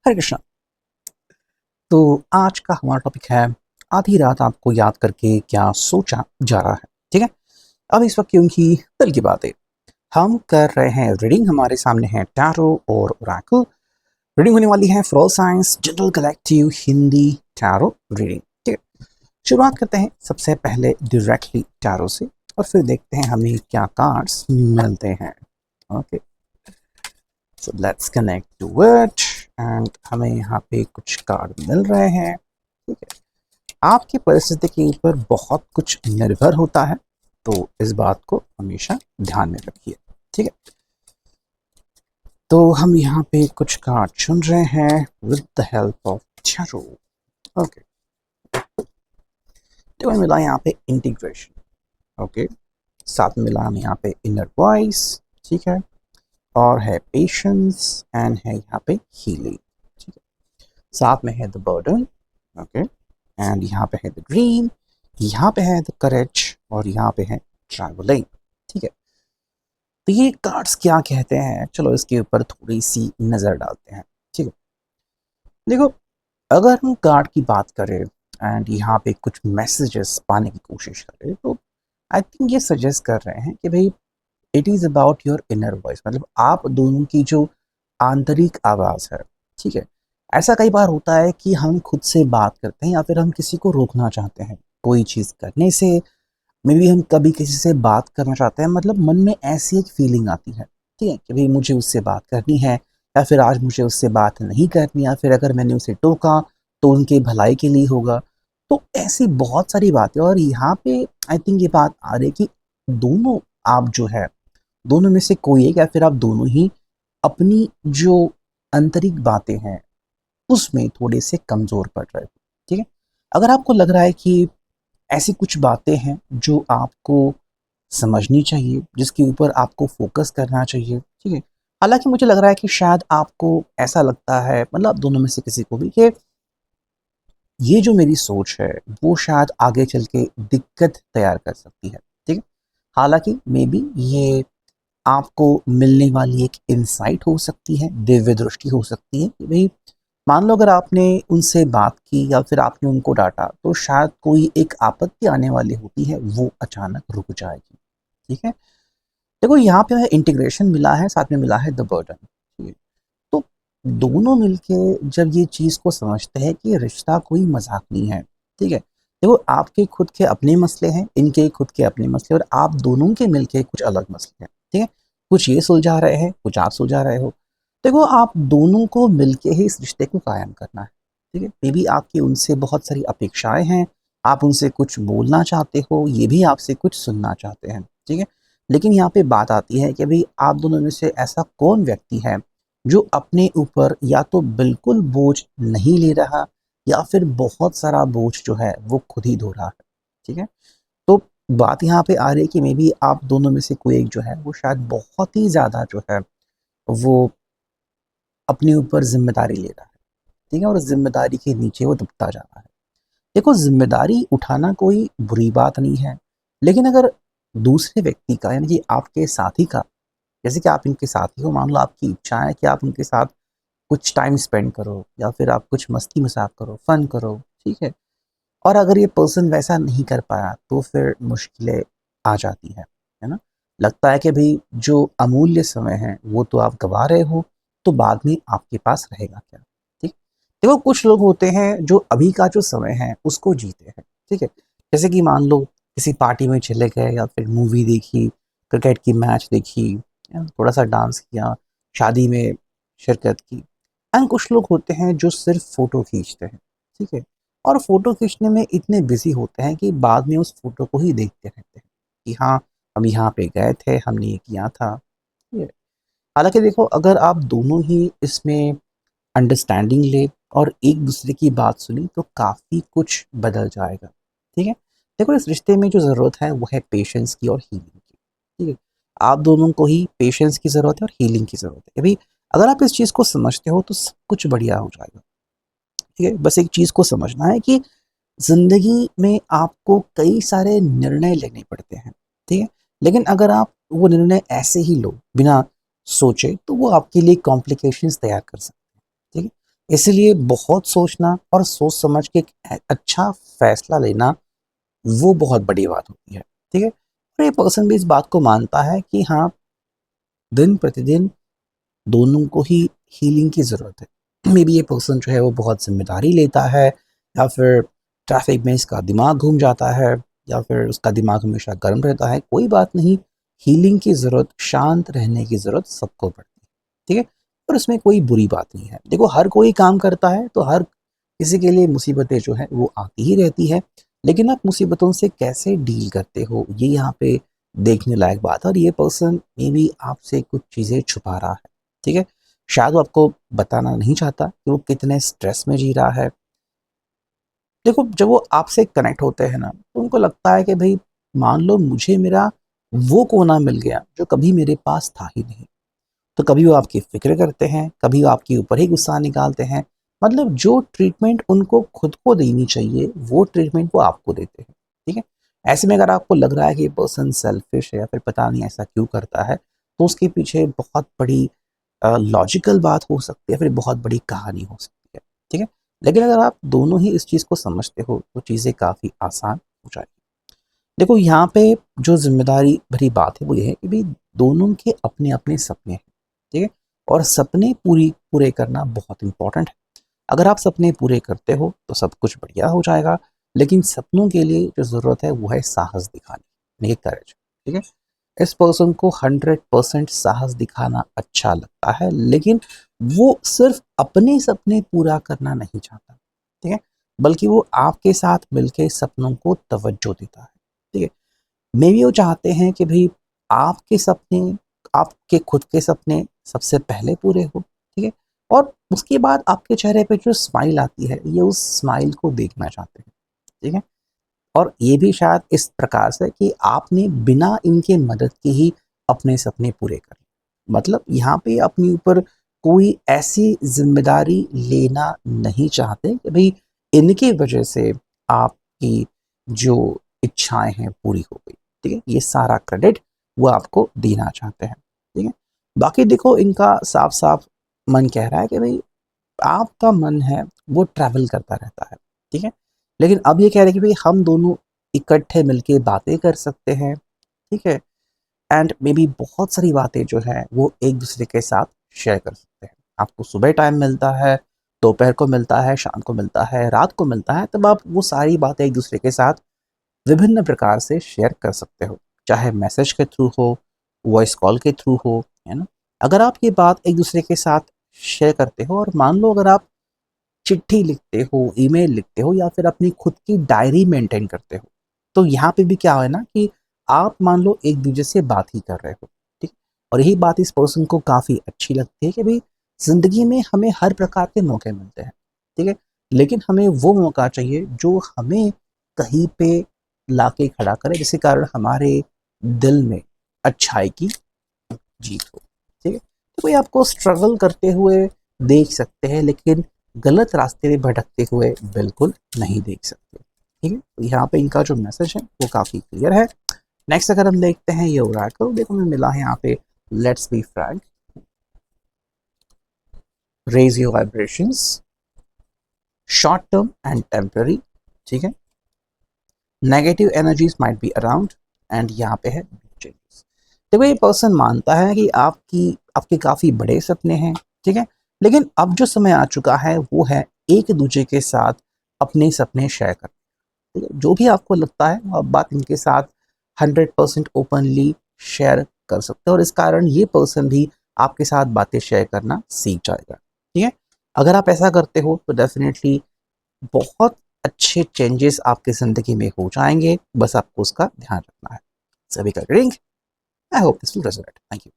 हरे कृष्णा। तो आज का हमारा टॉपिक है आधी रात आपको याद करके क्या सोचा जा रहा है। ठीक है। अब इस वक्त क्योंकि दिल की बात है, हम कर रहे हैं रीडिंग। हमारे सामने है टैरो और ओरेकल। रीडिंग होने वाली है for all science general collective Hindi tarot reading. ठीक है, शुरुआत करते हैं सबसे पहले डायरेक्टली टैरो से और फिर देखते हैं हमें क्या कार्ड्स मिलते हैं। Okay, so let's connect to it. And हमें यहाँ पे कुछ कार्ड मिल रहे हैं। ठीक है, आपकी परिस्थिति के ऊपर बहुत कुछ निर्भर होता है, तो इस बात को हमेशा ध्यान में रखिए। ठीक है, तो हम यहाँ पे कुछ कार्ड चुन रहे हैं with the help of tarot. Okay, तो हमें मिला यहाँ पे इंटीग्रेशन। ओके, साथ में मिला हमें यहाँ पे इनर वॉइस। ठीक है, और है पेशेंस एंड है यहाँ पे हीलिंग। ठीक है, साथ में है द बर्डन। ओके, एंड यहाँ पे है द ड्रीम, यहाँ पे है द करेज और यहाँ पे है ट्रैवलिंग। ठीक है, तो ये कार्ड्स क्या कहते हैं, चलो इसके ऊपर थोड़ी सी नज़र डालते हैं। ठीक है, देखो, अगर हम कार्ड की बात करें एंड यहाँ पे कुछ मैसेजेस पाने की कोशिश करें, तो आई थिंक ये सजेस्ट कर रहे हैं कि भाई it is about your inner voice, मतलब आप दोनों की जो आंतरिक आवाज़ है। ठीक है, ऐसा कई बार होता है कि हम खुद से बात करते हैं या फिर हम किसी को रोकना चाहते हैं कोई चीज़ करने से। मे बी हम कभी किसी से बात करना चाहते हैं, मतलब मन में ऐसी एक फीलिंग आती है, ठीक है, कि भाई मुझे उससे बात करनी है या फिर आज मुझे उससे बात नहीं करनी, या फिर अगर मैंने उसे टोका तो उनके भलाई के लिए होगा। तो ऐसी बहुत सारी बातें, और यहाँ पे आई थिंक ये बात आ रही है कि दोनों, आप जो है दोनों में से कोई एक या फिर आप दोनों ही अपनी जो आंतरिक बातें हैं उसमें थोड़े से कमज़ोर पड़ रहे हो। ठीक है, अगर आपको लग रहा है कि ऐसी कुछ बातें हैं जो आपको समझनी चाहिए, जिसके ऊपर आपको फोकस करना चाहिए। ठीक है, हालांकि मुझे लग रहा है कि शायद आपको ऐसा लगता है, मतलब आप दोनों में से किसी को भी, कि ये जो मेरी सोच है वो शायद आगे चल के दिक्कत तैयार कर सकती है। ठीक है, हालांकि मे बी ये आपको मिलने वाली एक इंसाइट हो सकती है, दिव्य दृष्टि हो सकती है कि भाई मान लो अगर आपने उनसे बात की या फिर आपने उनको डांटा तो शायद कोई एक आपत्ति आने वाली होती है, वो अचानक रुक जाएगी। ठीक है, देखो यहाँ पे इंटीग्रेशन मिला है, साथ में मिला है द बर्डन। ठीक है, तो दोनों मिलके जब ये चीज़ को समझते हैं कि रिश्ता कोई मजाक नहीं है। ठीक है, देखो आपके खुद के अपने मसले हैं, इनके खुद के अपने मसले, और आप दोनों के मिलके कुछ अलग मसले हैं। ठीक है, कुछ ये सुलझा रहे हैं, कुछ आप सुलझा रहे हो। देखो आप दोनों को मिलके ही इस रिश्ते को कायम करना है। ठीक है, मे बी आपकी उनसे बहुत सारी अपेक्षाएं हैं, आप उनसे कुछ बोलना चाहते हो, ये भी आपसे कुछ सुनना चाहते हैं। ठीक है, लेकिन यहाँ पे बात आती है कि भाई आप दोनों में से ऐसा कौन व्यक्ति है जो अपने ऊपर या तो बिल्कुल बोझ नहीं ले रहा या फिर बहुत सारा बोझ जो है वो खुद ही धो रहा है। ठीक है, तो बात यहाँ पे आ रही है कि मे बी आप दोनों में से कोई एक जो है वो शायद बहुत ही ज़्यादा जो है वो अपने ऊपर जिम्मेदारी ले रहा है। ठीक है, और जिम्मेदारी के नीचे वो दबता जा रहा है। देखो, जिम्मेदारी उठाना कोई बुरी बात नहीं है, लेकिन अगर दूसरे व्यक्ति का, यानी कि आपके साथी का, जैसे कि आप इनके साथी हो, मान लो आपकी इच्छा है कि आप उनके साथ कुछ टाइम स्पेंड करो या फिर आप कुछ मस्ती मजाक करो, फन करो। ठीक है, और अगर ये पर्सन वैसा नहीं कर पाया तो फिर मुश्किलें आ जाती है ना। लगता है कि भाई जो अमूल्य समय है वो तो आप गवा रहे हो, तो बाद में आपके पास रहेगा क्या। ठीक, देखो कुछ लोग होते हैं जो अभी का जो समय है उसको जीते हैं। ठीक है, जैसे कि मान लो किसी पार्टी में चले गए या फिर मूवी देखी, क्रिकेट की मैच देखी, या थोड़ा सा डांस किया, शादी में शिरकत की। एंड कुछ लोग होते हैं जो सिर्फ फोटो खींचते हैं। ठीक है, और फोटो खींचने में इतने बिजी होते हैं कि बाद में उस फोटो को ही देखते रहते हैं कि हाँ हम यहाँ पे गए थे, हमने ये किया था। ये हालांकि देखो, अगर आप दोनों ही इसमें अंडरस्टैंडिंग ले और एक दूसरे की बात सुनी तो काफ़ी कुछ बदल जाएगा। ठीक है, देखो इस रिश्ते में जो ज़रूरत है वो है पेशेंस की और हीलिंग की। ठीक है, आप दोनों को ही पेशेंस की ज़रूरत है और हीलिंग की ज़रूरत है। अभी अगर आप इस चीज़ को समझते हो तो सब कुछ बढ़िया हो जाएगा। ठीक है, बस एक चीज़ को समझना है कि ज़िंदगी में आपको कई सारे निर्णय लेने पड़ते हैं। ठीक है, लेकिन अगर आप वो निर्णय ऐसे ही लो बिना सोचे तो वो आपके लिए कॉम्प्लिकेशंस तैयार कर सकते हैं। ठीक है, इसलिए बहुत सोचना और सोच समझ के एक अच्छा फैसला लेना वो बहुत बड़ी बात होती है। ठीक है, और ये पर्सन भी इस बात को मानता है कि हाँ, दिन प्रतिदिन दोनों को ही हीलिंग की ज़रूरत है। मे बी ये पर्सन जो है वो बहुत ज़िम्मेदारी लेता है, या फिर ट्रैफिक में इसका दिमाग घूम जाता है, या फिर उसका दिमाग हमेशा गर्म रहता है, कोई बात नहीं। हीलिंग की ज़रूरत, शांत रहने की ज़रूरत सबको पड़ती है। ठीक है, और उसमें कोई बुरी बात नहीं है। देखो, हर कोई काम करता है तो हर किसी के लिए मुसीबतें जो है वो आती ही रहती है, लेकिन आप मुसीबतों से कैसे डील करते हो ये यहाँ पे देखने लायक बात है। और ये पर्सन मे बी आपसे कुछ चीज़ें छुपा रहा है। ठीक है, शायद वो आपको बताना नहीं चाहता कि वो कितने स्ट्रेस में जी रहा है। देखो, जब वो आपसे कनेक्ट होते हैं ना, तो उनको लगता है कि भाई, मान लो मुझे मेरा वो कोना मिल गया जो कभी मेरे पास था ही नहीं। तो कभी वो आपकी फ़िक्र करते हैं, कभी वो आपके ऊपर ही गुस्सा निकालते हैं। मतलब जो ट्रीटमेंट उनको खुद को देनी चाहिए, वो ट्रीटमेंट वो आपको देते हैं। ठीक है? ऐसे में अगर आपको लग रहा है कि ये पर्सन सेल्फिश है या फिर पता नहीं ऐसा क्यों करता है, तो उसके पीछे बहुत बड़ी लॉजिकल बात हो सकती है, फिर बहुत बड़ी कहानी हो सकती है। ठीक है? लेकिन अगर आप दोनों ही इस चीज़ को समझते हो, तो चीज़ें काफ़ी आसान हो जाएगी। देखो, यहाँ पे जो ज़िम्मेदारी भरी बात है वो ये है कि भई, दोनों के अपने-अपने सपने हैं, ठीक है? और सपने पूरे करना बहुत इम्पोर्टेंट है। अगर आप सपने पूरे करते हो तो सब कुछ बढ़िया हो जाएगा, लेकिन सपनों के लिए जो ज़रूरत है वो है साहस दिखाने, यानी कि करेज, ठीक है? इस पर्सन को 100% साहस दिखाना अच्छा लगता है, लेकिन वो सिर्फ़ अपने सपने पूरा करना नहीं चाहता, ठीक है? बल्कि वो आपके साथ मिलके सपनों को तवज्जो देता है, ठीक है? मे बी वो चाहते हैं कि भई, आपके सपने, आपके खुद के सपने सबसे पहले पूरे हो, ठीक है? और उसके बाद आपके चेहरे पे जो स्माइल आती है, ये उस स्माइल को देखना चाहते हैं, ठीक है? और ये भी शायद इस प्रकार से कि आपने बिना इनके मदद के ही अपने सपने पूरे कर लिए। मतलब यहाँ पे अपने ऊपर कोई ऐसी ज़िम्मेदारी लेना नहीं चाहते कि भई, इनकी वजह से आपकी जो इच्छाएँ हैं पूरी हो गई, ठीक है? ये सारा क्रेडिट वो आपको देना चाहते हैं, ठीक है? बाकी देखो, इनका साफ-साफ मन कह रहा है कि भई, आपका मन है वो ट्रैवल करता रहता है, ठीक है? लेकिन अब ये कह रहे हैं कि भई, हम दोनों इकट्ठे मिलके बातें कर सकते हैं, ठीक है? एंड मे बी बहुत सारी बातें जो हैं वो एक-दूसरे के साथ शेयर कर सकते हैं। आपको सुबह टाइम मिलता है, दोपहर को मिलता है, शाम को मिलता है, रात को मिलता है, तब आप वो सारी बातें एक-दूसरे के साथ विभिन्न प्रकार से शेयर कर सकते हो। चाहे मैसेज के थ्रू हो, वॉइस कॉल के थ्रू हो, है ना? अगर आप ये बात एक-दूसरे के साथ शेयर करते हो, और मान लो अगर आप चिट्ठी लिखते हो, ईमेल लिखते हो, या फिर अपनी खुद की डायरी मेंटेन करते हो, तो यहाँ पे भी क्या है ना कि आप मान लो एक-दूसरे से बात ही कर रहे हो, ठीक? और यही बात इस पर्सन को काफ़ी अच्छी लगती है कि भई, ज़िंदगी में हमें हर प्रकार के मौके मिलते हैं, ठीक है? लेकिन हमें वो मौका चाहिए जो हमें कहीं पे लाके खड़ा करे, जिसके कारण हमारे दिल में अच्छाई की जीत हो, ठीक है? तो कोई आपको स्ट्रगल करते हुए देख सकते हैं, लेकिन गलत रास्ते में भटकते हुए बिल्कुल नहीं देख सकते, ठीक है? तो यहाँ पे इनका जो मैसेज है वो काफ़ी क्लियर है। नेक्स्ट अगर हम देखते हैं ये ओरेकल, देखो हमें मिला है यहाँ पे, let's be frank, raise your vibrations, short term and temporary, ठीक है? Negative energies might be around, and यहाँ पे है चेंजेस। देखो, ये पर्सन मानता है कि आपके काफ़ी बड़े सपने हैं, ठीक है? लेकिन अब जो समय आ चुका है वो है एक दूसरे के साथ अपने सपने शेयर करना, ठीक है? जो भी आपको लगता है वो आप बात इनके साथ 100% ओपनली शेयर कर सकते हो, और इस कारण ये पर्सन भी आपके साथ बातें शेयर करना सीख जाएगा, ठीक है? अगर आप ऐसा करते हो तो डेफिनेटली बहुत अच्छे चेंजेस आपकी ज़िंदगी में हो जाएँगे, बस आपको उसका ध्यान रखना है। सभी का reading, I hope this will resonate. Thank you.